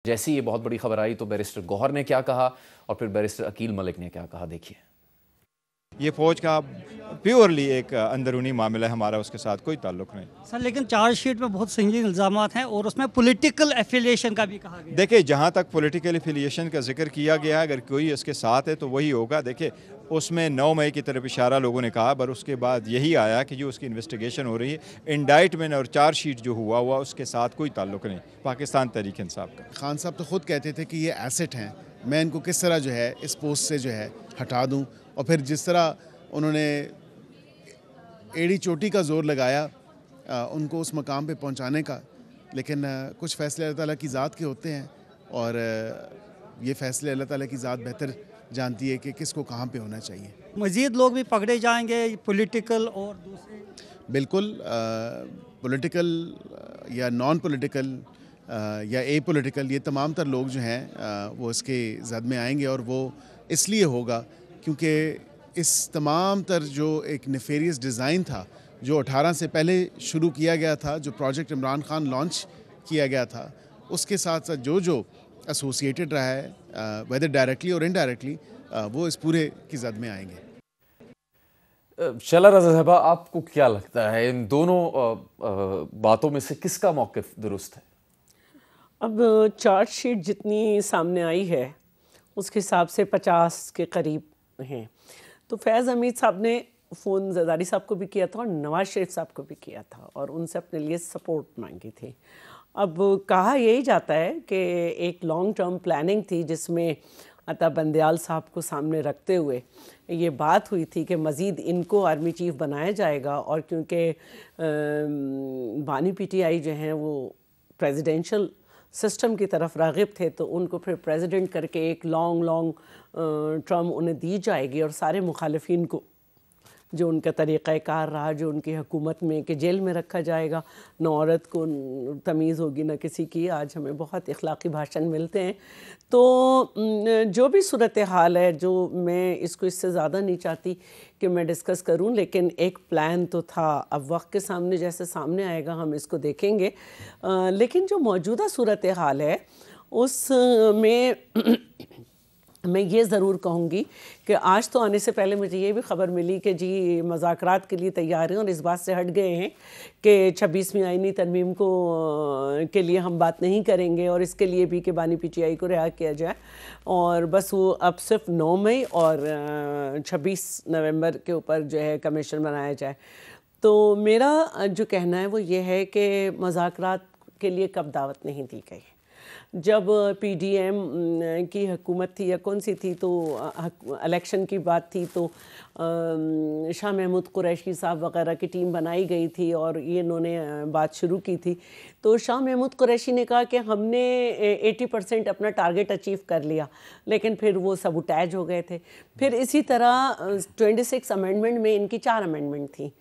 जैसी ये बहुत बड़ी खबर आई तो बैरिस्टर गौहर ने क्या कहा और फिर बैरिस्टर अकील मलिक ने क्या कहा, देखिए। ये फौज का प्योरली एक अंदरूनी मामला है, हमारा उसके साथ कोई ताल्लुक नहीं सर। लेकिन चार्जशीट में बहुत संगीन इल्ज़ामात हैं और उसमें पॉलिटिकल एफिलिएशन का भी कहा गया। देखिए, जहाँ तक पॉलिटिकल एफिलिएशन का जिक्र किया गया, अगर कोई इसके साथ है तो वही होगा। देखिए, उसमें 9 मई की तरफ इशारा लोगों ने कहा, पर उसके बाद यही आया कि जो उसकी इन्वेस्टिगेशन हो रही है, इंडाइटमेंट और चार्जशीट जो हुआ उसके साथ कोई ताल्लुक नहीं पाकिस्तान तहरीक इंसाफ का। खान साहब तो खुद कहते थे कि ये एसेट हैं, मैं इनको किस तरह जो है इस पोस्ट से जो है हटा दूं। और फिर जिस तरह उन्होंने एड़ी चोटी का जोर लगाया उनको उस मकाम पे पहुंचाने का, लेकिन कुछ फ़ैसले अल्लाह ताला की ज़ात के होते हैं और ये फ़ैसले अल्लाह ताला की ज़ात बेहतर जानती है कि किसको कहाँ पे होना चाहिए। मज़ीद लोग भी पकड़े जाएंगे, पॉलिटिकल और दूसरे? बिल्कुल, पॉलिटिकल या नॉन पॉलिटिकल या ए पॉलिटिकल, ये तमाम तर लोग जो हैं वो इसके ज़द में आएंगे। और वो इसलिए होगा क्योंकि इस तमाम तर जो एक नेफेरियस डिज़ाइन था जो 18 से पहले शुरू किया गया था, जो प्रोजेक्ट इमरान खान लॉन्च किया गया था, उसके साथ साथ जो जो एसोसिएटेड रहा है वेदर डायरेक्टली और इनडायरेक्टली, वो इस पूरे की जद में आएंगे। शैला रज़ा साहबा, आपको क्या लगता है इन दोनों बातों में से किसका मौक़िफ़ दुरुस्त है? अब चार्जशीट जितनी सामने आई है उसके हिसाब से 50 के करीब हैं। तो फैज़ हमीद साहब ने फ़ोन ज़रदारी साहब को भी किया था और नवाज शरीफ साहब को भी किया था और उनसे अपने लिए सपोर्ट मांगी थी। अब कहा यही जाता है कि एक लॉन्ग टर्म प्लानिंग थी जिसमें अता बंदयाल साहब को सामने रखते हुए ये बात हुई थी कि मज़ीद इनको आर्मी चीफ़ बनाया जाएगा। और क्योंकि बानी पीटीआई जो हैं वो प्रेसिडेंशियल सिस्टम की तरफ राग़िब थे, तो उनको फिर प्रेसिडेंट करके एक लॉन्ग टर्म उन्हें दी जाएगी और सारे मुखालिफिन को जो उनका तरीक़ाकार रहा, जो उनकी हुकूमत में, कि जेल में रखा जाएगा। न औरत को तमीज़ होगी न किसी की। आज हमें बहुत इखलाक़ी भाषण मिलते हैं। तो जो भी सूरत हाल है, जो मैं इसको इससे ज़्यादा नहीं चाहती कि मैं डिस्कस करूं, लेकिन एक प्लान तो था। अब वक्त के सामने जैसे सामने आएगा हम इसको देखेंगे। लेकिन जो मौजूदा सूरत हाल है उसमें मैं ये ज़रूर कहूँगी कि आज तो आने से पहले मुझे ये भी ख़बर मिली कि जी मुज़ाकरात के लिए तैयार हैं और इस बात से हट गए हैं कि 26वीं आईनी तरमीम को के लिए हम बात नहीं करेंगे और इसके लिए भी कि बानी पीटीआई को रिहा किया जाए। और बस वो अब सिर्फ 9 मई और 26 नवंबर के ऊपर जो है कमीशन बनाया जाए। तो मेरा जो कहना है वो ये है कि मुज़ाकरात के लिए कब दावत नहीं दी गई। जब पीडीएम की हुकूमत थी या कौन सी थी, तो इलेक्शन की बात थी, तो शाह महमूद कुरैशी साहब वगैरह की टीम बनाई गई थी और ये इन्होंने बात शुरू की थी। तो शाह महमूद कुरैशी ने कहा कि हमने 80% अपना टारगेट अचीव कर लिया, लेकिन फिर वो सबुटैज हो गए थे। फिर इसी तरह 26 अमेंडमेंट में इनकी 4 अमेंडमेंट थी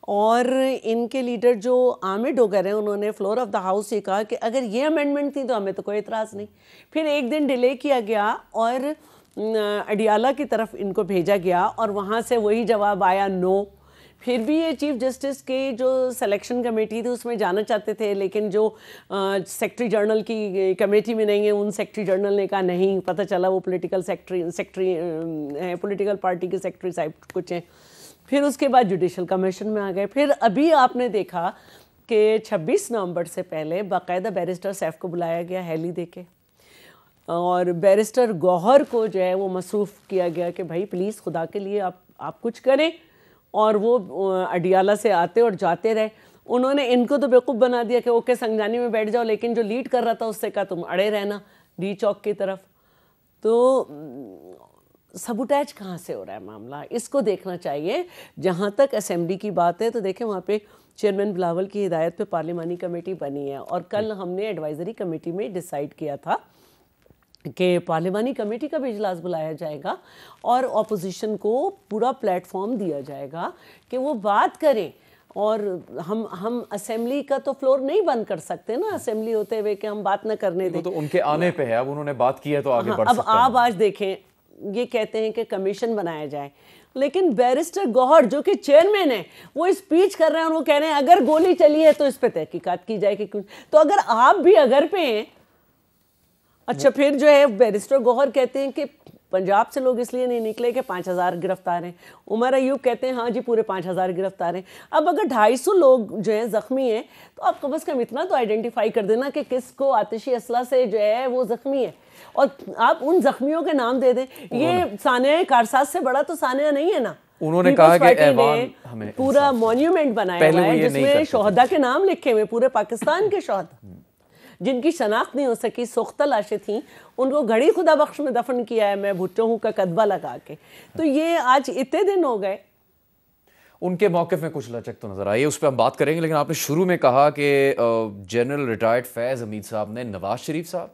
और इनके लीडर जो आमिर डोगर हैं उन्होंने फ्लोर ऑफ द हाउस ये कहा कि अगर ये अमेंडमेंट थी तो हमें तो कोई इतराज़ नहीं। फिर एक दिन डिले किया गया और अडियाला की तरफ इनको भेजा गया और वहाँ से वही जवाब आया नो। फिर भी ये चीफ़ जस्टिस की जो सिलेक्शन कमेटी थी उसमें जाना चाहते थे, लेकिन जो सेक्रेटरी जनरल की कमेटी में नहीं है उन सेक्रेटरी जनरल ने कहा नहीं। पता चला वो पॉलिटिकल सेक्रेटरी हैं, पॉलिटिकल पार्टी के सेक्रेटरी साहब कुछ हैं। फिर उसके बाद जुडिशल कमीशन में आ गए। फिर अभी आपने देखा कि 26 नवंबर से पहले बाकायदा बैरिस्टर सैफ को बुलाया गया हेली देके और बैरिस्टर गौहर को जो है वो मसरूफ़ किया गया कि भाई प्लीज़ खुदा के लिए आप कुछ करें। और वो अडियाला से आते और जाते रहे। उन्होंने इनको तो बेवकूफ़ बना दिया कि ओके संगजानी में बैठ जाओ, लेकिन जो लीड कर रहा था उससे कहा तुम अड़े रहना डी चौक की तरफ। तो सबुटैज कहाँ से हो रहा है मामला, इसको देखना चाहिए। जहाँ तक असेंबली की बात है तो देखें वहाँ पे चेयरमैन बिलावल की हिदायत पे पार्लिमानी कमेटी बनी है और कल हमने एडवाइज़री कमेटी में डिसाइड किया था कि पार्लिमानी कमेटी का भी इजलास बुलाया जाएगा और अपोजिशन को पूरा प्लेटफॉर्म दिया जाएगा कि वो बात करें। और हम असेंबली का तो फ्लोर नहीं बंद कर सकते ना असेंबली होते हुए कि हम बात न करने दें। तो उनके आने पे है, अब उन्होंने बात की है तो आगे बढ़ सकते हैं। अब आप आज देखें, ये कहते हैं कि कमीशन बनाया जाए, लेकिन बैरिस्टर गौहर जो कि चेयरमैन है वो स्पीच कर रहे हैं और वो कह रहे हैं अगर गोली चली है तो इस पे तहकीकात की जाएगी। तो अगर आप भी अगर पे हैं अच्छा, फिर जो है बैरिस्टर गौहर कहते हैं कि पंजाब से लोग इसलिए नहीं निकले कि 5,000 गिरफ्तार हैं। उमर अयूब कहते हैं हाँ जी पूरे 5,000 गिरफ्तार हैं। अब अगर 250 लोग जो हैं ज़ख्मी हैं तो आप कम अज़ कम इतना तो आइडेंटिफाई कर देना कि किसको आतिशी असला से जो है वो ज़ख्मी है, और आप उन ज़ख्मियों के नाम दे दें। ये सानिया कारसाज से बड़ा तो सानिया नहीं है ना। उन्होंने कहा कि ऐवान हमें पूरा मॉन्यूमेंट बनाया हुआ है जिसमें शोहदा के नाम लिखे हुए, पूरे पाकिस्तान के शोहदा जिनकी शनाख्त नहीं हो सकी, सोख्ता लाशें थीं, उनको घड़ी खुदा बख्श में दफन किया है मैं भुट्टो हूँ का कदबा लगा के। तो ये आज इतने दिन हो गए। उनके मौक़िफ़ में कुछ लचक तो नज़र आई है, उस पर हम बात करेंगे। लेकिन आपने शुरू में कहा कि जनरल रिटायर्ड फैज़ हमीद साहब ने नवाज शरीफ साहब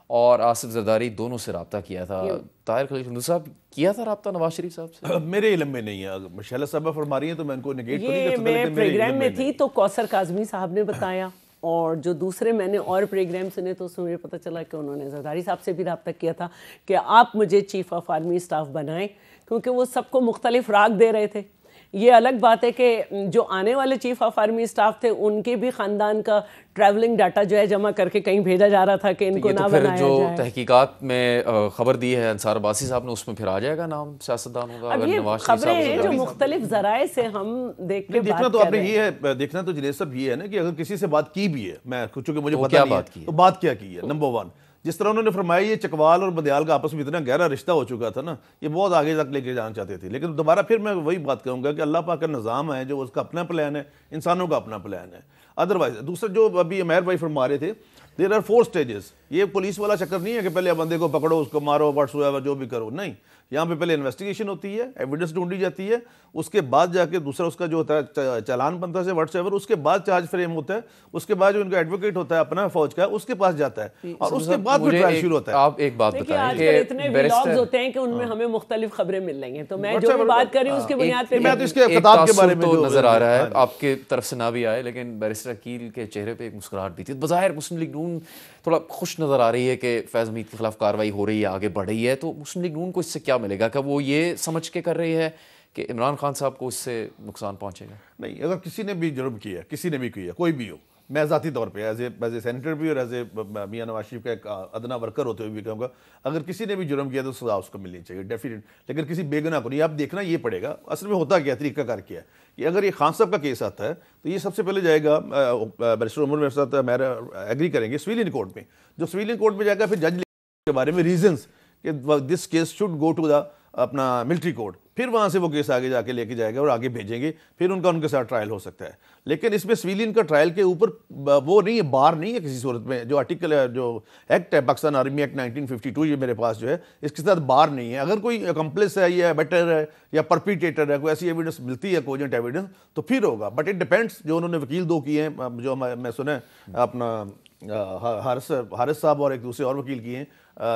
और आसिफ जरदारी दोनों से रब्ता किया था। ताहिर खलील हिंदू साहब किया था रब्ता नवाज शरीफ साहब से? मेरे इल्म में नहीं है। शैला साहब फरमा रही हैं तो मैं इनको नेगेट तो नहीं कर सकता, मैं प्रोग्राम में थी तो कौसर काज़मी साहब ने बताया, और जो दूसरे मैंने और प्रोग्राम सुने तो उसमें मुझे पता चला कि उन्होंने जरदारी साहब से भी रब्ता किया था कि आप मुझे चीफ ऑफ आर्मी स्टाफ बनाएं, क्योंकि वो सबको मुख्तलिफ राग दे रहे थे। ये अलग बात है कि जो आने वाले चीफ ऑफ आर्मी स्टाफ थे उनके भी ख़ानदान का ट्रैवलिंग डाटा जो है जमा करके कहीं भेजा जा रहा था कि इनको ना बनाया जो जाए। तहकीकात में खबर दी है अंसार अब्बासी साहब ने, उसमें फिर आ जाएगा नाम सियासतदानों का। अब ये खबरें हैं जो मुख्तलिफ जराए से हम देख के देखना तो आपने ये है, देखना तो जिनेश साहब ये है ना कि अगर किसी से बात की भी है, मैं चूंकि मुझे तो पता क्या नहीं बात है तो बात क्या की है। नंबर 1, जिस तरह उन्होंने फरमाया ये चकवाल और बंदयाल का आपस में इतना गहरा रिश्ता हो चुका था ना, ये बहुत आगे तक लेके जाना चाहते थे। लेकिन दोबारा फिर मैं वही बात कहूँगा कि अल्लाह पाक का निज़ाम है, जो उसका अपना प्लान है, इंसानों का अपना प्लान है। अदरवाइज दूसरा जो अभी मेहर भाई फरमा रहे थे, देयर आर 4 स्टेजेस। ये पुलिस वाला चक्कर नहीं है कि पहले बंदे को पकड़ो, उसको मारो, व्हाट्सएवर जो भी करो, नहीं। यहाँ पे पहले इन्वेस्टिगेशन होती है, एविडेंस ढूंढी जाती है, उसके बाद जाके दूसरा उसका जो होता है चालान बनता है व्हाट्सएवर, उसके बाद चार्ज फ्रेम होता है, उसके बाद जो इनका एडवोकेट होता है अपना फौज का, उसके पास जाता है और उसके बाद फिर ट्रायल शुरू होता है। आप एक बात बताएं कि इतने व्लॉग्स होते हैं कि उनमें हमें मुख्तलिफ खबरें मिल रही हैं, तो मैं जो भी बात कर रही हूँ उसकी बुनियाद पे मैं तो इसके किताब के बारे में तो नजर आ रहा है आपके तरफ से ना भी आए, लेकिन बैरिस्टर अकील के चेहरे पे एक मुस्कुराहट भी थी। बज़ाहिर मुस्लिम लीग नून थोड़ा खुश नजर आ रही है कि फैज़ हमीद के खिलाफ कार्रवाई हो रही है, आगे बढ़ रही है, तो मुस्लिम लीग नून को इससे क्या मिलेगा? क्या वो ये समझ के कर रही है कि इमरान खान साहब को इससे नुकसान पहुंचेगा? नहीं, अगर किसी ने भी जुर्म किया, किसी ने भी किया, कोई भी हो, मैं ज़ाती तौर पे एज ए सेनेटर भी और एज ए मियां नवाज शरीफ का एक अदना वर्कर होते हुए भी कहूँगा, अगर किसी ने भी जुर्म किया तो सजा उसको मिलनी चाहिए डेफिनेट। लेकिन किसी बेगुनाह को नहीं। आप देखना ये पड़ेगा असल में होता क्या, तरीका कार क्या है कि अगर ये खान साहब का केस आता है तो ये सबसे पहले जाएगा, बैरिस्टर उमर मेरे साथ मेरा एग्री करेंगे, सिविलियन कोर्ट में। जो सिविलियन कोर्ट में जाएगा फिर जज के बारे में रीजंस कि this case should go to the अपना मिलिट्री कोर्ट, फिर वहाँ से वो केस आगे जाके लेके जाएगा और आगे भेजेंगे, फिर उनके साथ ट्रायल हो सकता है। लेकिन इसमें सिविलियन का ट्रायल के ऊपर वो नहीं है, बार नहीं है किसी सूरत में। जो आर्टिकल है, जो एक्ट है पाकिस्तान आर्मी एक्ट 1952, ये मेरे पास जो है इसके साथ बार नहीं है। अगर कोई अकम्प्लिस है या बेटर है या परपिटेटर है, कोई ऐसी एविडेंस मिलती है, कोजेंट एविडेंस, तो फिर होगा। But it depends. जो उन्होंने वकील 2 किए हैं, जो मैं सुना अपना हारिस साहब और एक दूसरे और वकील किए हैं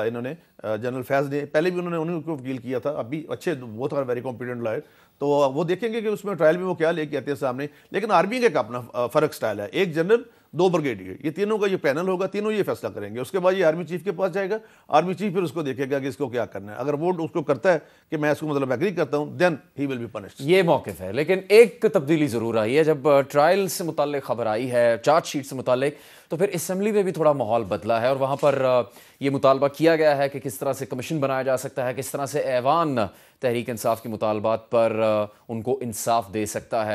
इन्होंने, जनरल फैज़ ने, पहले भी उन्होंने उनको वकील किया था, अभी अच्छे, बहुत आर वेरी कॉम्पिटेंट लॉयर, तो वो देखेंगे कि उसमें ट्रायल में वो क्या लेके आते हैं सामने। लेकिन आर्मी का अपना फ़र्क स्टाइल है, एक जनरल 2 ब्रिगेडियर, ये तीनों का ये पैनल होगा, तीनों ये फैसला करेंगे। उसके बाद ये आर्मी चीफ के पास जाएगा, आर्मी चीफ फिर उसको देखेगा कि इसको क्या करना है। अगर वो उसको करता है कि मैं इसको मतलब एग्री करता हूँ, then he will be punished. ये मौक़िफ़ है। लेकिन एक तब्दीली ज़रूर आई है, जब ट्रायल से मुताल्लिक़ खबर आई है, चार्जशीट से मुताल्लिक़, तो फिर असेंबली में भी थोड़ा माहौल बदला है और वहाँ पर ये मुतालबा किया गया है कि किस तरह से कमीशन बनाया जा सकता है, किस तरह से ऐवान तहरीक इंसाफ के मुतालबात पर उनको इंसाफ दे सकता है।